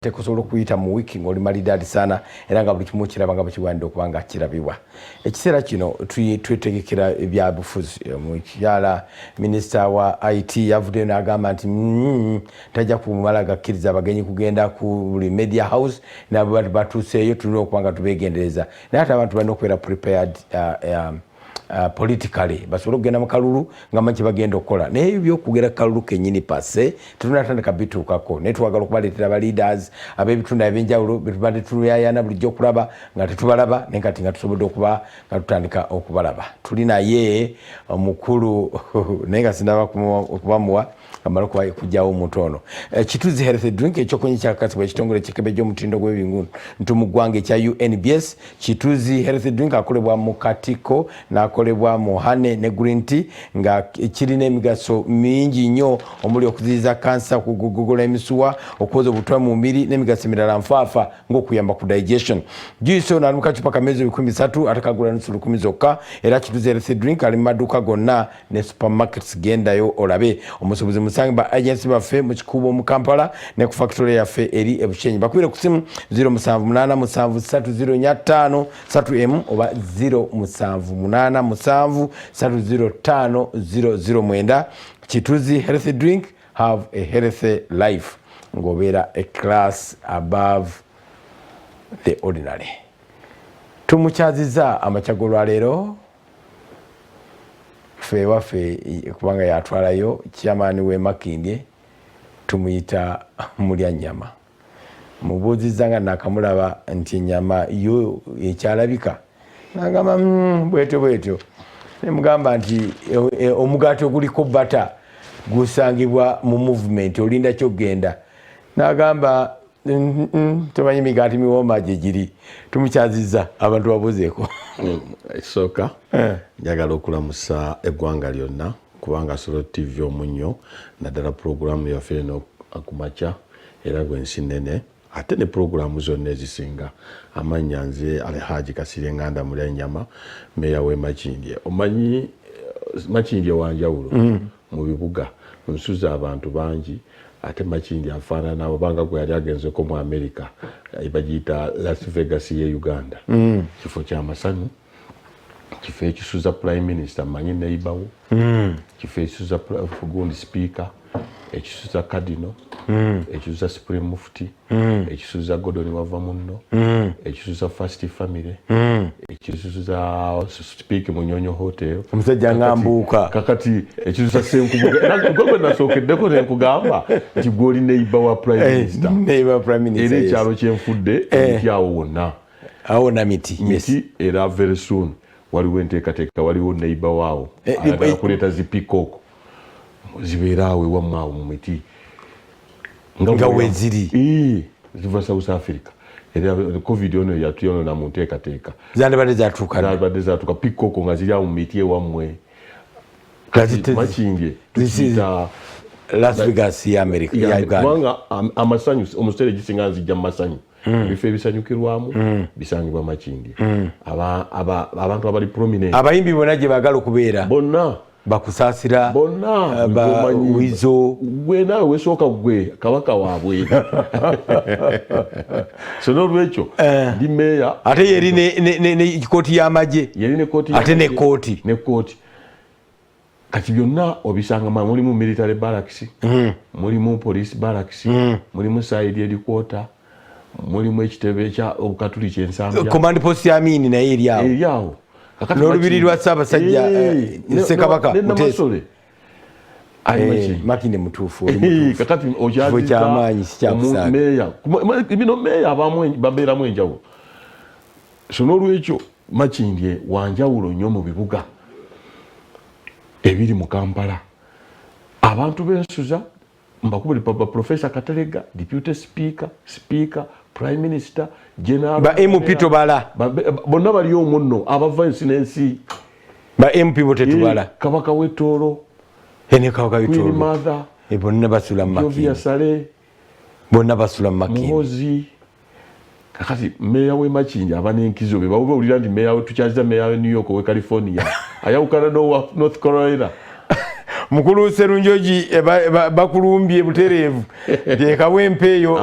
tekusobola okuyita mu wiiki ng'oli malidaadi sana era nga buli kimu kiraba nga bwekiwanidde okuba nga kirabibwa. Ekiseera kino twetegekera ebyabufuzi. Mukyala minisita wa IT yavuddeyo n'agamba nti tajja kumala gakkiriza abagenyi kugenda ku buli media house nabo batuuseeyo tulina okuba nga tubeegendereza naye ate abantu balina okubeera prepared politically basobole okugenda mu kalulu nga manyi bagenda okukola naye ebyokugera kalulu kenyini pase tetunatandika bituukako naye twagala okubaleetera ba leaders ab'ebitundu ebyenjawulo betubadde tuluyayana bulijjo okulaba nga tetubalaba naye kati nga tusobodde okuba nga tutandika okubalaba. Tuli naye omukulu naye nga sinaba okubamuwa amala kujjawo omuntu ono. Kituzi health drink ekyokunywa kyakakasibwa ekitongole ky'ekebejja omutindo gw'ebintu mu ggwanga ekya UNBS. Kituzi health drink akolebwa mu Katiko n'akolebwa mu hane ne green tea nga kirina emigaso mingi nnyo omuli okuziyiza kansa, okugogola emisuwa, okwoza obutwa mu mubiri n'emigaso emirala nfaafa ng'okuyamba ku digestion. Juice ono ali mu kacupa kamezo 13 ate kagula nusu 10 zokka era Kituzi health drink ali mu maduuka gonna ne supermarkets gendayo olabe. Omusuubuzi musange ba agency baffe mu Kikuubo mu Kampala ne ku factory yaffe eri e Bushenyi. Bakubire ku simu 07877305 oba 0787730500. Kituzi healthy drink, have a healthy life. Ngobera a class above the ordinary. Tumuchaziza amachagolwa leero fe waffe kubanga yatwalayo chairman we Makindye tumuyita Mulyanyama. Mubuuzizanga nakamulaba nti ennyama yo ekyalabika nagamba bwetyo nemugamba nti omugaati oguliko bata gusangibwa mu movement olinda kyogenda nagamba tumanyi migaati miwoma gye giri. Tumukyaziza abantu babuzeeko. Ekisooka njagala okulamusa eggwanga lyonna kubanga Solo TV omunyo naddala puroguramu yaffe eno akumakya era gwensinene ate ne puroguramu zonna ezisinga. Amannya nze Alhaji Kasirye Nganda Mulyanyama meya w'e Makindye. Omanyi Makindye wanjawulo mu bibuga nsuza abantu bangi ate Makindye afaanana obanga gwe yali agenzeko mu America bagiyita Las Vegas ye Uganda. Kifo ky'amasanyu, kifo ekisuza prime minister manyi neighbor kifo ekisuza gundi speaker, ekisuza cardinal, ekisuza supreme mufti, ekisuza Godoni wava munno, ekisuza first family, ekisuza speak Munyonyo hotel omusajja ngambuuka kakati ekisuza Senkubuga gwe nasookeddeko ne nkugamba nti gwoli neighbor wa prime minister. Neighbor prime minister era ekyalo kyenfudde ekyawo wonna awo na miti era very soon waliwo enteekateeka waliwo neighbor waawo ayagala kuleeta zipikooko zibeeraawo ewamaawo mu miti nga weziri ziva South Africa. Era covid ono yatuyonona mu nteekateeka zandibadde zatuuka pikooko nga ziri awo mu miti ewammwe. Makindye tukiyita Las Vegas ya America ya Uganda kubanga amasanyu omuseera gisinga nzijja mu masanyu ebifo ebisanyukirwamu bisangibwa Makindye. Abantu abali prominent abayimbi bonna gye baagala okubeera bonna bakusaasira bonna wizo gwe naawe wesooka gwe kabaka waabwe. So n'olwekyo ndi meeya ate yeri ne kooti y'amagye ate ne kooti kati byonna obisanga mulimu military barracks, mulimu police barracks, mulimu side headquarter, mulimu ekitebe ekya obukatuli ky'ensambya command post ya Amini naye eri awo n'olubiri lwa Ssaabasajja Ssekabaka Muteesa Makindye mutuufu kakati okyamaanyi sikyakusaaga meeya bino meeya abamu babeeramu enjawulo. So n'olwekyo Makindye wanjawulo nnyo mu bibuga ebiri mu Kampala. Abantu b'ensuza mbakubiri Professor Kateregga, Deputy Speaker, Prime Minister, General ba MP tobala bonna bali omwo nno abava ensi n'ensi ba MP bote tubala Kabaka w'Etooro ene Kabaka w'Etooro Mother bonna basula mu Makindye Jovia Sale bonna basula mu Makindye Muhozi. Kakati meya w'e Makindye aba n'enkizo be bawulira nti meya tukyaziza meya w'e New York w'e California ayawukana n'owa North Carolina mukulu Serunjoji bakulumbye buterevu tekawo empeeyo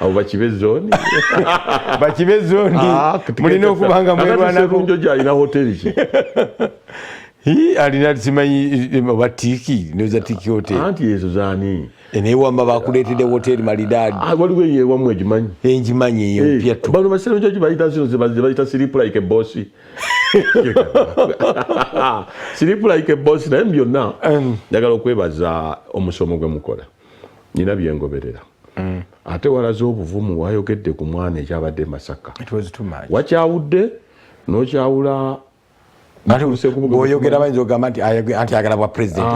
abo bakibe zone mulina okubanga mwerwanako Serunjoji alina hoteli ki alina simanyi batiki noza tiki hotel anti ezo zani enewamba bakuleetedde hoteli malidadi waliwo yewamu egimanyi engimanyi eyo mpya tu bano Serunjoji bayita zino bayita sleep like a boss sleep like a boss naye byonna njagala okwebaza omusomo gwe mukola nina byengoberera ate walaze obuvumu wayogedde ku mwana ekyabadde Masaka wakyawudde n'okyawula oyogera bayinza ogamba nti ayagala bwa president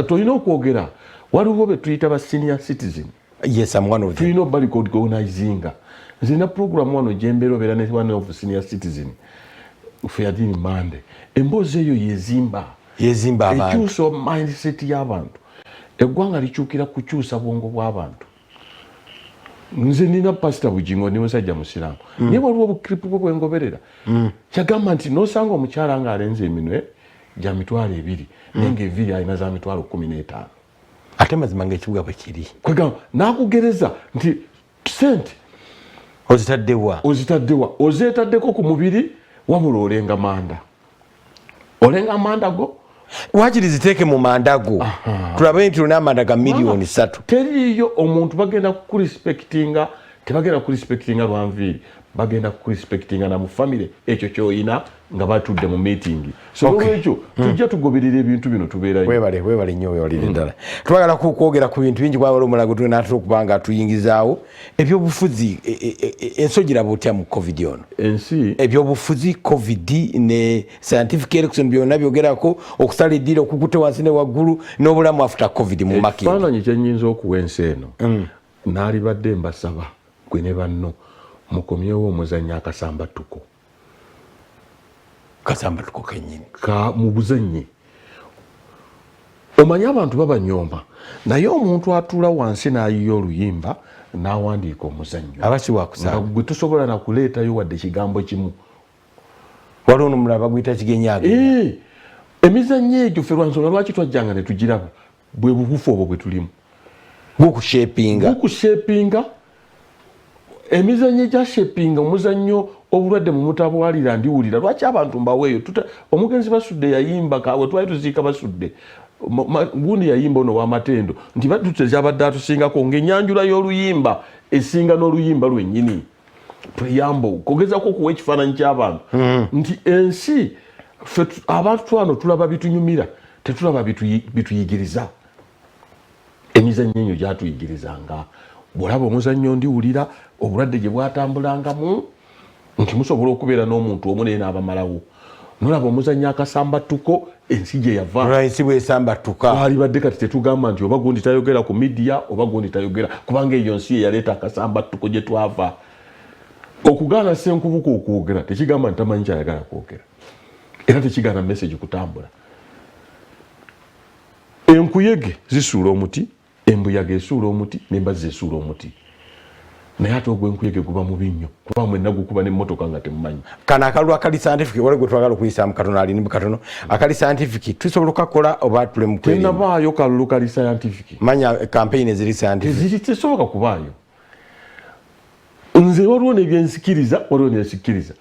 tolina okwogera waliwo be tuyita ba senior citizen tulina obali organizinga nzina program wano gyembeera obeera ne one of senior citizen Fayadini Mande emboozi eyo yezimba abantu ekyusa mindset y'abantu eggwanga likyukira kukyusa bwongo bw'abantu nze nina pasita Bugingo ndi musajja musiraamu naye waliwo obukripu bwe bwengoberera kyagamba nti n'osanga omukyala ng'alenza eminwe gya mitwalo 2 naye ng'eviri alina za mitwalo 15 ate mazima ng'ekibuga bwe kiri kwegamba n'akugereza nti sente ozitaddewa ozeetaddeko ku mubiri wabula olenga manda go wakiri ziteeke mu manda go tulabe nti olina amanda ga miliyoni 3 teriiyo omuntu bagenda kukurespektinga tebagenda kukurespektinga lwanviiri bagenda kukurespektinga na mu famire ekyo kyoyina nga batudde mu meeting so olwekyo tujja tugoberera ebintu bino tubeerayo webale nnyo wewalire ddala twagala kwogera ku bintu bingi kwabala omulago tunatera okubanga tuyingizaawo ebyobufuzi ensogira butya mu covid ono ensi ebyobufuzi covid ne scientific election byonna byogerako okusala eddiira okukute wansi ne waggulu n'obulamu after covid mu makindi ekifaananyi kyennyinza okuwa ensi eno n'alibadde mbasaba gwe ne banno mukomyewo omuzannyo akasambatuko kennyini mu buzannyi omanyi abantu babanyooma naye omuntu atuula wansi n'ayiya oluyimba n'awandiika omuzannyo abasiwakusa gwe tosobola nakuleetayo wadde kigambo kimu waliwo nomulala baguyita kigenyaga emizannyo egyo ffe lwansonga lwaki twajjanga ne tugiraba bwe bubufu obwo bwe tulimu gukushepinga emizannyo egya shepinga omuzannyo obulwadde mu mutabwalira ndiwulira lwaki abantu mbaweeyo omugenzi basudde yayimba kawe twali tuziika basudde gundi yayimba ono w'amatendo nti batutezabadde atusingako ng'ennyanjula y'oluyimba esinga n'oluyimba lwennyini preyambo kogezako okuwa ekifaananyi ky'abantu nti ensi abantu twano tulaba bitunyumira tetulaba bituyigiriza emizannyo enyo gyatuyigirizanga bwolaba omuzannyo ndiwulira obulwadde gye bwatambulangamu nti musobola okubeera n'omuntu omu naye n'abamalawo nolaba omuzannyo akasambatuko ensi gye yava ensi bwesambatuka twalibadde kati tetugamba nti oba gundi tayogera ku midiya oba gundi tayogera kubanga eyo nsi ye yaleeta akasambatuko gye twava okugaana Senkubuka okwogera tekigamba nti tamanyi kyayagala kwogera era tekigaana message kutambula enkuyege zisuula omuti embuyaga esuula omuti n'embazzi esuula omuti naye ate ogw'enkuyege guba mubi nnyo kuba mwenna gukuba n'emmotoka nga temumanyi kano akalulu akali scientific wale gwe twagala okuyisaamu katono alini katono akali scientific tusobola okukakola oba tule mu kwerinda tennabaayo kalulu kali scientific manya campaign eziri scientific tesoboka kubaayo nze waliwo nebyensikiriza waliwo nebyensikiriza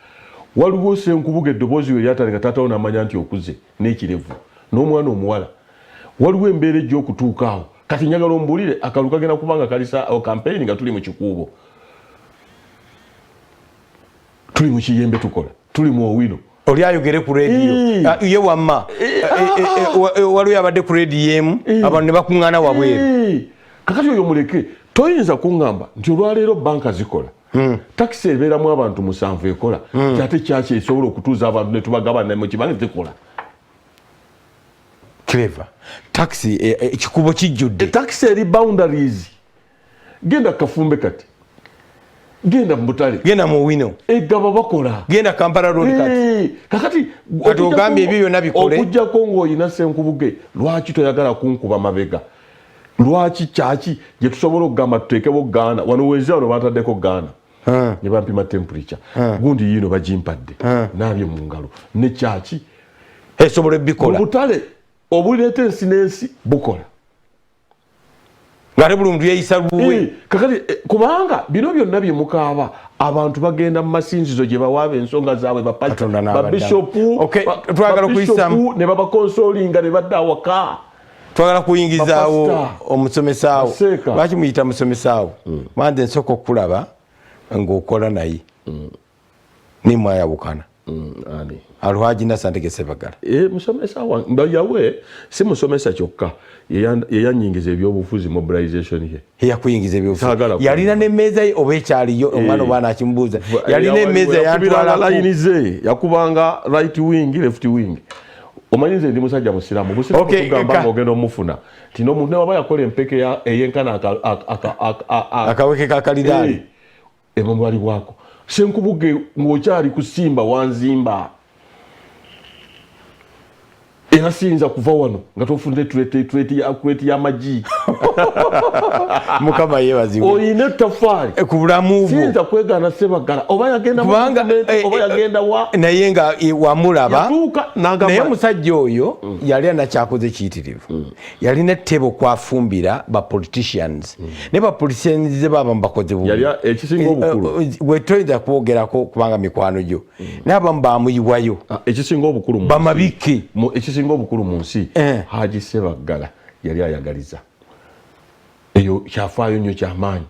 waliwo Senkubuga eddoboozi we lyatale nga taatawo n'amanya nti okuze n'ekirevu n'omwana omuwala waliwo embeera ejja okutuuka awo kati njagala ombuulire akalulu kagenda kubanga kalisa campaign nga tuli mu kikuubo tuli mu kiyembe tukola tuli mu owino oli ayogere ku radio ye wamma waliwo abadde ku radio emu abantu ne bakuŋŋaana wabweru kakati oyo muleke toyinza kuŋŋamba nti olwaleero banka zikola takisi ebeeramu abantu 7 ekola kyate kyaki esobola okutuuza abantu ne tubagabana mu kibanga zikola clever taxi ekikubo kijjudde taxi eri boundaries genda Kafumbe kati genda Mbutale genda mu wino egaba bakola genda Kampala road kati kakati atugambye ebyo byonna bikole okujjako ng'oyina Senkubuge lwaki toyagala kunkuba mabega lwaki kyaki gye tusobola okugamba tuteekebo Ghana wano wezi wano bataddeko Ghana ne bampima temperature gundi yino bagimpadde naabye mu ngalo ne kyaki esobola bikola Mbutale obuleeta ensi n'ensi bukola ngate buli muntu yeeyisa luwe kakati kubanga bino byonna bye mukaaba abantu bagenda mu masinzizo gye bawaaba ensonga zaabwe babishopu twagala kuyisamu ne babakonsolinga ne badda awaka twagala kuyingizaawo omusomesaawo lwaki muyita musomesaawo manze nsooka okulaba ng'okola naye nimwayawukana Alhaji Nassan Ntegese Bagala musomesa yawe si musomesa kyokka yeyanyingiza ebyobufuzi mobilization ye yakuyingiza ebyobufuzi yalina n'emmeeza ye oba ekyaliyo omwana obaana akimbuuza yalina emmeeza yantwala layini ze yakubanga right wing left wing omanyi nze ndi musajja musiramu tugamba ng'ogenda omufuna tino omuntu ne waba yakola empeke eyenkana akaweke kakalidaali emamwali bwako senkubuge ng'okyali kusimba wanzimba era siyinza kuva wano nga tofunde tweti y'amagi mukama yeebazibwe oyina ettafaali ku bulamu bwo siyinza kwegaana Sebagala oba yagenda wa naye nga wamulaba naye musajja oyo yali anakyakoze kiyitirivu yalina ettebo kwafumbira bapoliticians ne bapoliticians ze baba mubakoze bubi ekisinga obukulu wetoyinza kwogerako kubanga mikwano gyo n'abamu baamuyiwayo ekisinga obukulu bamabike ekisinga obukulu mu nsi Haji Sebagala yali ayagaliza eyo kyafaayo nnyo kyamaanyi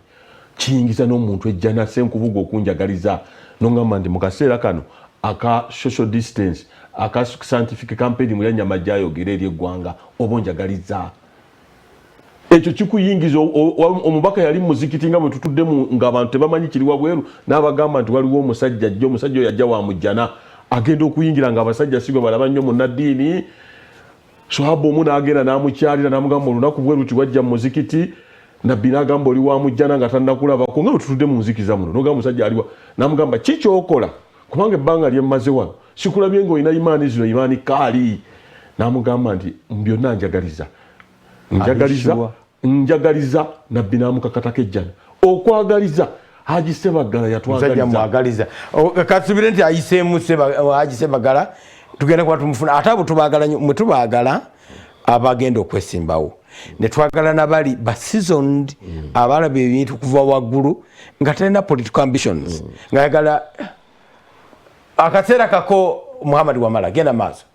kiyingiza n'omuntu ejjana senkubuga okunjagaliza nongamba nti mu kaseera kano aka social distance aka scientific campaign mu yanyama gyayogera eri eggwanga oba onjagaliza ekyo kikuyingiza omubaka yali mu muzikiti nga bwe tutuddemu ng'abantu tebamanyi kiri wabweru n'abagamba nti waliwo omusajja oyo yajja wa mujjana agenda okuyingira ng'abasajja sigwe balaba nnyo munnaddiini Sohaba omu n'agenda n'amukyalira n'amugamba olunaku bwe luti wajja mu muzikiti nabbi n'agamba oli wa mujjana nga tannakulabako nga bwe tutudde mu nzikiza muno n'ogamba musajja aliwa n'amugamba ki kyokola kubanga ebbanga lyemmaze wano sikulabye ng'olina imaani zino imaani kaali n'amugamba nti byonna njagaliza nabbi n'amukakatako ejjana okwagaliza Haji Sebagala yatwagaliza kasubire nti ayiseemu Haji Sebagala tugenda kuba tumufuna ate abo tubaagala nnyo mwe tubaagala abagenda okwesimbawo ne twagala nabali basizoned abalaba ebintu kuva waggulu nga talina political ambitions nga yagala akaseera kako Muhammad Wamala genda maaso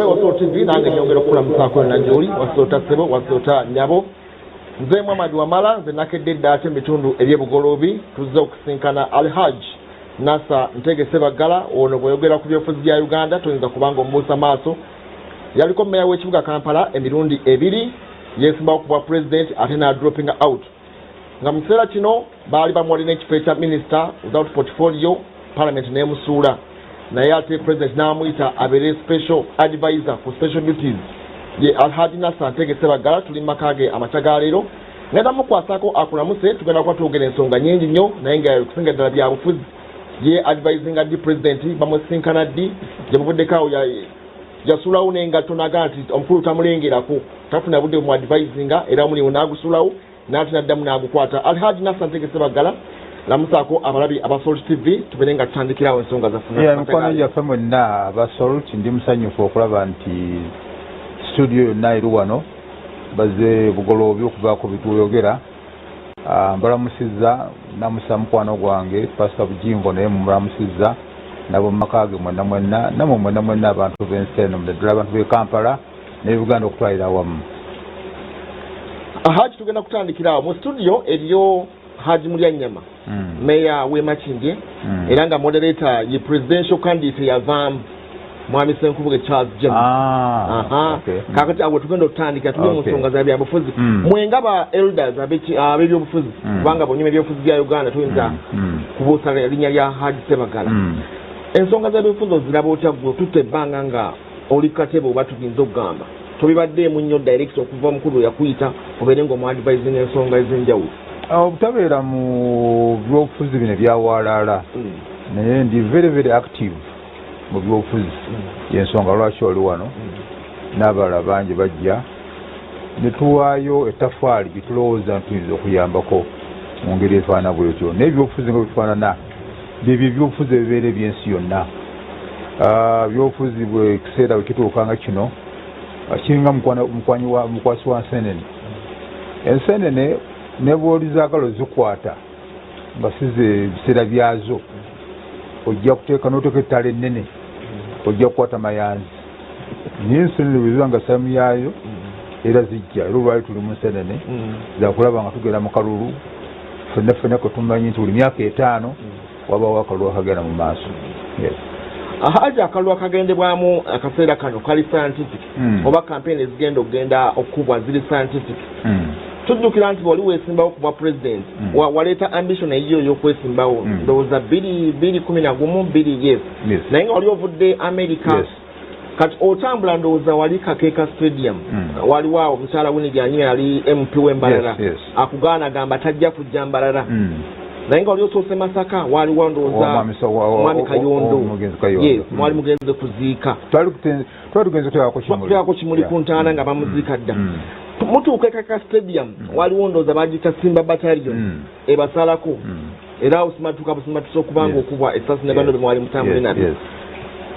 Wasoota TV nange nyongera okulamusaako na Njoli wasoota Sebo wasoota Nyabo nze Muhammad Wamala nze nakedde dda ate ebitundu ebyebugoloobi tuzze okusinkana Alhaji Nassan Ntegese Bagala ono bweyogera ku byobufuzi bya Uganda toyinza kubanga omubuusa maaso yaliko mmeya w'ekibuga Kampala emirundi ebiri yeesimbawo ku bwa president ate na dropping out nga mu kiseera kino baali bamuwalina ekifo ekya minister without portfolio parliament n'emusuula naye ate president n'amuyita abeere special advisor ku special duties ye Alhaji Nassan Ntegese Bagala tuli mu maka ge amakya ga leero ngenda mukwasako akulamuse tugenda kuba twogera ensonga nnyingi nnyo naye nga kusinga ddala bya bufuzi ye advising adi president bamusinkana ddi gye muvuddeko yasulawo n'engatto nagaa nti omukulu tamulengerako tafuna budde mu advisinga era mulimu n'agusulawo n'ate n'addamu n'agukwata Alhaji Nassan Ntegese Bagala lamusaako abalabi aba Salt TV tubeere nga tutandikirawo ensonga zaffe mikwano gyaffe mwenna aba Salt ndi musanyufu okulaba nti studio yonna eri wano baze bugoloobi okuvaako bituyogera mbalamusizza namusa mukwano gwange Pastor Bujingo naye mumulamusizza nabo mumaka ge mwenna namwe mwenna abantu b'ensi eno muddala abantu b'e Kampala ne Uganda okutwalira awamu Haji tugenda kutandikirawo mu studio eriyo Haji Mulyanyama meya w'e Makindye era nga moderator ye presidential candidate yavaamu Mwami Senkubuge Charles James. Kakati abo tugenda okutandika tuli mu nsonga za byabufuzi mwenga ba elders ab'ebyobufuzi kubanga bonyuma ebyobufuzi bya Uganda tuyinza kubuusa linnya lya Haji Sebagala ensonga za byobufuzi oziraba otya gwe tutte ebbanga nga oli katebe oba tuyinza okugamba tobibaddeemu nnyo direct okuva omukulu yakuyita obeere ng'omuadvising ensonga ez'enjawulo obutabeera mu byobufuzi bino ebyawalaala naye ndi very active mu byobufuzi yensonga lwaki oli wano n'abalala bangi bajja ne tuwaayo ettafaali bitulowooza ntuyinza okuyambako mu ngeri efaana bwetyo naye ebyobufuzi nga bifaanana byebyo ebyobufuzi ebibeera eby'ensi yonna byobufuzi bwe kiseera bwekituukanga kino kiringa mukwasi wa nsenene. Ensenene ne bw'olizaagala ozikwata nga size ebiseera byazo ojja kuteeka n'oteeka ettala ennene ojja kukwata mayanzi naye ensenene bweziba nga samu yaayo era zijja era olwali tuli mu nsenene zakulaba nga tugenda mu kalulu ffenna kwe tumanyi nti buli myaka 5 wabawo akalulu akagenda mu maaso. Haji akalulu akagendebwamu akaseera kano kali scientific oba campaign ezigenda okugenda okubwa ziri scientific. Tujjukira nti wali weesimbawo ku bwa president waleeta ambition eyiyo y'okwesimbawo ndowooza 2011 yes naye nga wali ovudde America kati otambula ndowooza wali Kakeeka Stadium waliwo omukyala Winnie Yanyi yali MP w'Embalala akugaana gamba tajja kujja Mbalala naye nga wali otuuse Masaka waliwo ndowooza Mwami Kayondo mwali mugenze kuziika twali kimuli ku ntaana nga bamuziika dda mutuuka Kakeeka Stadium waliwo ndowooza bagiyita Simba Battalion ebasalako era osimatuka busimatusa okubanga okubwa essasi ne bano be mwali mutambule nabyo.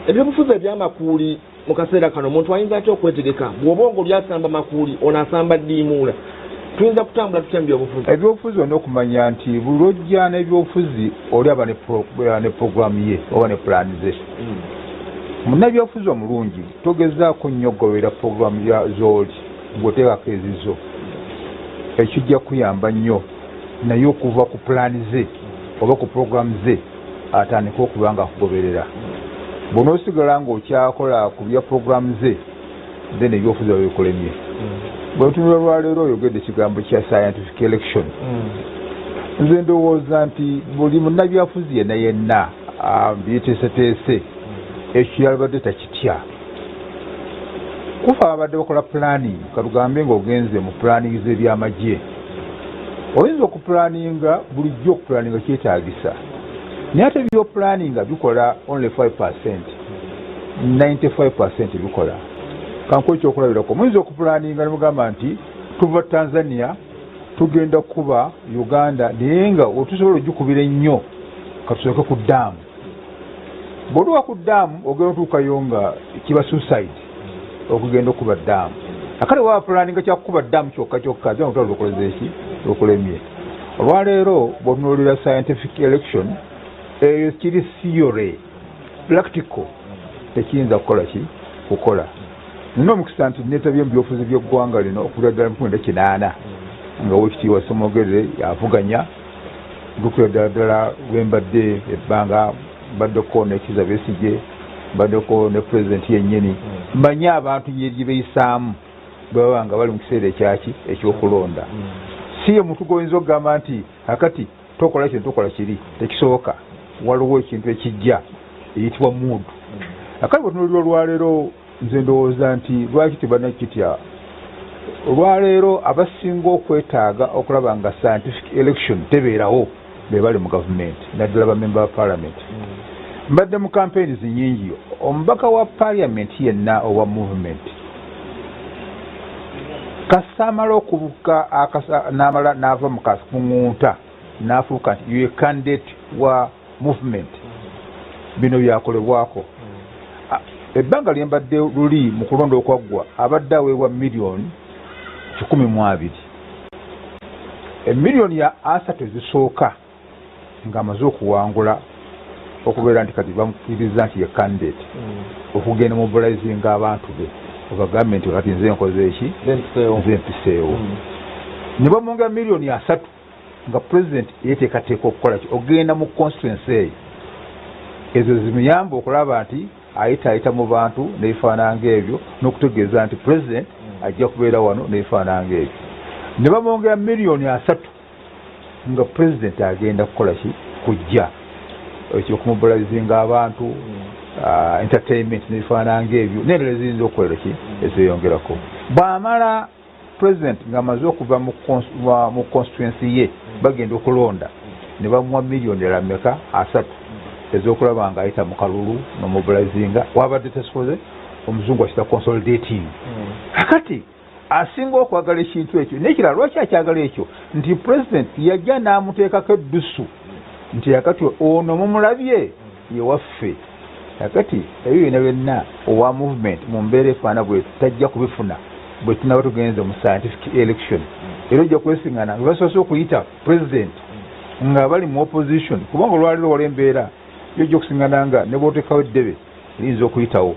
Ebyobufuzi eby'amakuuli mu kaseera kano omuntu ayinza atya okwetegeka bw'oba ng'olyasamba makuuli onaasamba ddiimuula tuyinza kutambula tutya mu byobufuzi? Ebyobufuzi olina okumanya nti buli lw'ojja n'ebyobufuzi oli aba ne programu ye oba ne pulaani ze. Munnabyobufuzi omulungi togezaako nnyo okugobera programu z'oli ng'oteekako ezizo ekijja kuyamba nnyo naye okuva ku pulaani ze oba ku programu ze atandika okuba nga akugoberera. Bw'onoosigala ng'okyakola ku bya programu ze then ebyobufuzi babikulemye. Bwe ntunula lwaleero oyogedde ekigambo kya scientific election. Nze ndowooza nti buli munnabyabufuzi yenna byeteeseteese ekyo yalibadde takitya. Kufa abadde bakola planning katugambe ng'ogenze mu planning z'ebyamagye oyinza okupulaninga bulijjo okupulaninga kyetaagisa naye ate byopulaninga bikola only 5%, 95% bikola. Kanko ekyokulabirako muyinza okupulaninga ne mugamba nti tuva Tanzania tugenda kuba Uganda naye nga otusobola ogikubira ennyo katusooke ku ddaamu. Bw'otuuka ku ddaamu ogenda otuukayo nga kiba suicide okugenda okuba ddaamu. Akale waba pulaninga kyakukuba ddaamu kyokka zina otwala okoleza eki okulemye. Olwaleero bw'otunuulira scientific election eyo kiri theory practical tekiyinza kukola. Nina omukisa nti neetabye mu byobufuzi by'eggwanga lino okuva ddala 1998 nga Weekitiibwa Ssemwogerere yavuganya gukwera ddala lwembadde ebbanga mbaddeko ne Kizza Besigye mbaddeko ne pulezidenti yennyini mmanyi abantu gye beeyisaamu baba nga bali mu kiseera ekyokulonda. Si ye muntu goyinza okugamba nti akati tokola kintu tokola kiri tekisoboka waliwo ekintu ekijja eyitibwa muudu. Akali bwetunuulira olwaleero nze ndowooza nti lwaki tebanakitya. Olwaleero abasinga okwetaaga okulaba nga scientific election tebeerawo be bali mu gavumenti naddala bamemba ba paalamenti. Mbadde mu campaigns nnyingi omubaka wa paalamenti yenna owa movement kasamala okubuka n'amala n'ava mu kakungunta n'afuuka nti ye candidate wa movement bino byakolebwako. Ebbanga lyembadde luli mu kulonda okwaggwa abadde aweebwa miliyoni 12. Emiliyoni ya 3 ezisooka ng'amaze okuwangula okubeera nti kati bamukkiriza nti ye candidate okugenda mobilizinga abantu be obagambe nti kati nze nkoze eki nze mpiseewo. Ne bamwongera miliyoni 3 nga president yeeteekateeka okukola ki ogenda mu constituency eyo. Ezo zimuyamba okulaba nti ayita mu bantu nebifaananga ebyo n'okutegeeza nti president ajja kubeera wano nebifaananga ebyo. Ne bamwongera miliyoni 3 nga president agenda kukola ki kujja ekyokumubilizinga abantu entertainment nebifaananga ebyo n'endala eziyinza okukolera ki ezeyongerako. Bw'amala president ng'amaze okuva mu constituency ye bagenda okulonda ne bamuwa miliyoni erameka 3 ez'okulaba nga ayita mu kalulu n'omobilizinga wabadde tasikoze omuzungu akita consolidating. Akati asinga okwagala ekintu ekyo n'ekirala lwaki akyagala ekyo nti president yajja n'amuteekako eddusu nti yakati ono mumulabye ye waffe Akati eyo ina wenna owa movement mu mbeera efaana bwe tajja kubifuna bwe tunaba tugenze mu scientific election era ojja kwesiŋŋana nga basoose okuyita president nga bali mu opposition kubanga olwaliro wala embeera yojja okusiŋŋana nga ne bw'oteekawo eddebe liyinza okuyitawo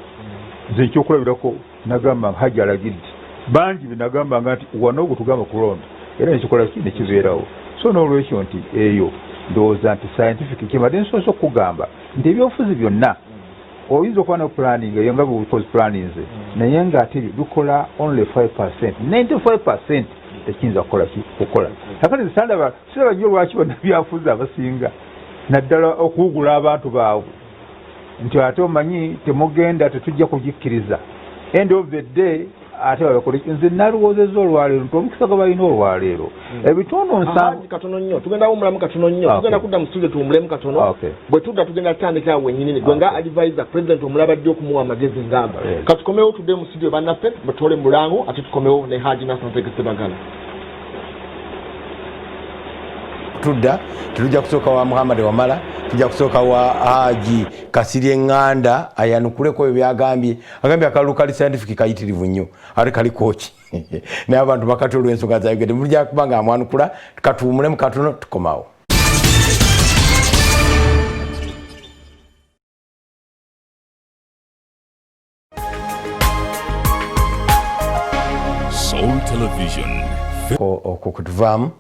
nze ekyokulabirako nagamba Hajji alagidde bangi benagambanga nti wano ogwo tugamba kulonda era nekikola ki ne kibeerawo so n'olwekyo nti eyo ndowooza nti scientific kyembadde nsoose okugamba nti ebyobufuzi byonna oyinza okuba ne planning eyo nga bwe planning nze naye ng'ate bikola only 5%, 95% tekiyinza kukola akati siraba nnyo lwaki bannabyabufuzi abasinga naddala okuwugula abantu baabwe nti ate omanyi temugenda tetujja kugikkiriza end of the day ate babakole nze naluwoozezza olwaleero nti omukisa gwe balina olwaleero ebitono nsanvu katono nnyo tugenda wumulamu katono nnyo tugenda kudda mu studio tuwumulemu katono bwe tudda tugenda tutandika awo wennyini gwe nga advisor president omulabadde okumuwa amagezi ngamba katukomewo tudde mu studio bannaffe batole mulango ate tukomewo ne Haji Nassan Sebagala tudda tujja kusooka wa Muhammad Wamala tujja kusooka wa Haji Kasirye Nganda ayanukuleko ebyo byagambye agambye akalulu kali scientific kayitirivu nnyo ate kali koki naye abantu bakatolwa ensonga zayogedde mulija kubanga amwanukula katuwumulemu katono tukomawo. Soul Television okutuvaamu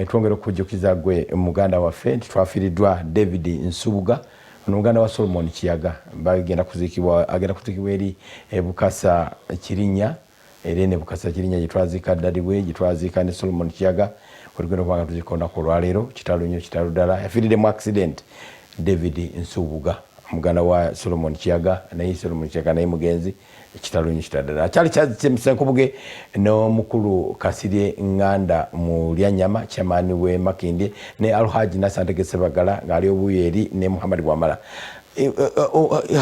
twongera okujjukiza gwe muganda waffe nti twafiiriddwa David Nsubuga omuganda wa Solomon Kiyaga agenda kuziikibwa eri Bukasa Kirinnya era ne Bukasa Kirinnya gyetwaziika ddali bwe gyetwaziika ne Solomon Kiyaga weligenda okubanga tuziika olunaku olwaleero kitalo nnyo kitalo ddala yafiiridde mu accident David Nsubuga muganda wa Solomon Kiyaga naye Solomon Kiyaga naye mugenzi ekitalo nnyo kitadala akyali kyamusenkubuge n'omukulu Kasirye Nganda mu Lyanyama kyamaani we Makindye ne Alhaji Nassan Sebagala ng'ali obuyeri ne Muhammad Wamala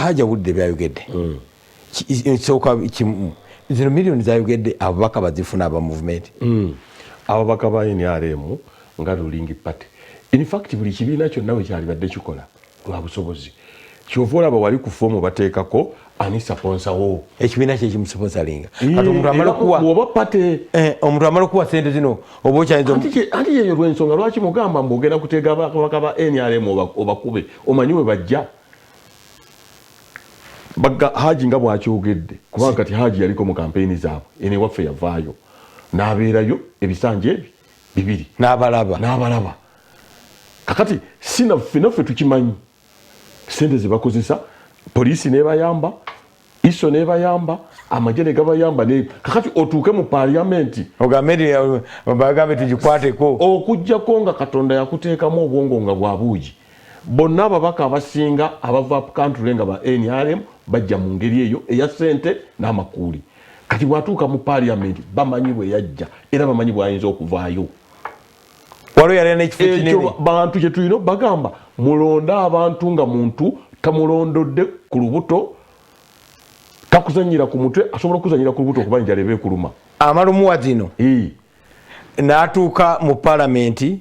Haji awulidde byayogedde ekisooka kimu zino miliyoni zayogedde ababaka bazifuna aba movement ababaka ba NRM nga ruling party in fact buli kibiina kyonna we kyalibadde kikola lwa busobozi kyova olaba wali ku foomu bateekako ani sponsor wo ekibiina kye kimusponsoringa kati omuntu amala okuwa oba pate omuntu amala okuwa sente zino oba okyayinza anti yeyo lw'ensonga lwaki mugamba mbogenda kuteega ababaka ba NRM obakube omanyi we bajja Haji nga bwakyogedde kubanga kati Haji yaliko mu kampeyini zaabwe ene waffe yavaayo n'abeerayo ebisanja bibiri n'abalaba kakati sinaffe tukimanyi sente ze bakozesa poliisi nebayamba iso nebayamba amagye ne gabayamba kakati otuuke mu parliamenti ogambe tugikwateko okujjako nga Katonda yakuteekamu obwongo nga bwa buugi bonna ababaka abasinga abava country nga ba NRM bajja mu ngeri eyo eya sente n'amakuuli kati bwatuuka mu parliamenti bamanyi bwe yajja era bamanyi bwayinza okuvaayo waliwo yalina n'ekifo kinene bantu kye tulina bagamba mulonde abantu nga muntu tamulondodde ku lubuto takuzanyira ku mutwe asobola okuzanyira ku lubuto okuba njala eba ekuluma amalumuwa zino n'atuuka mu palamenti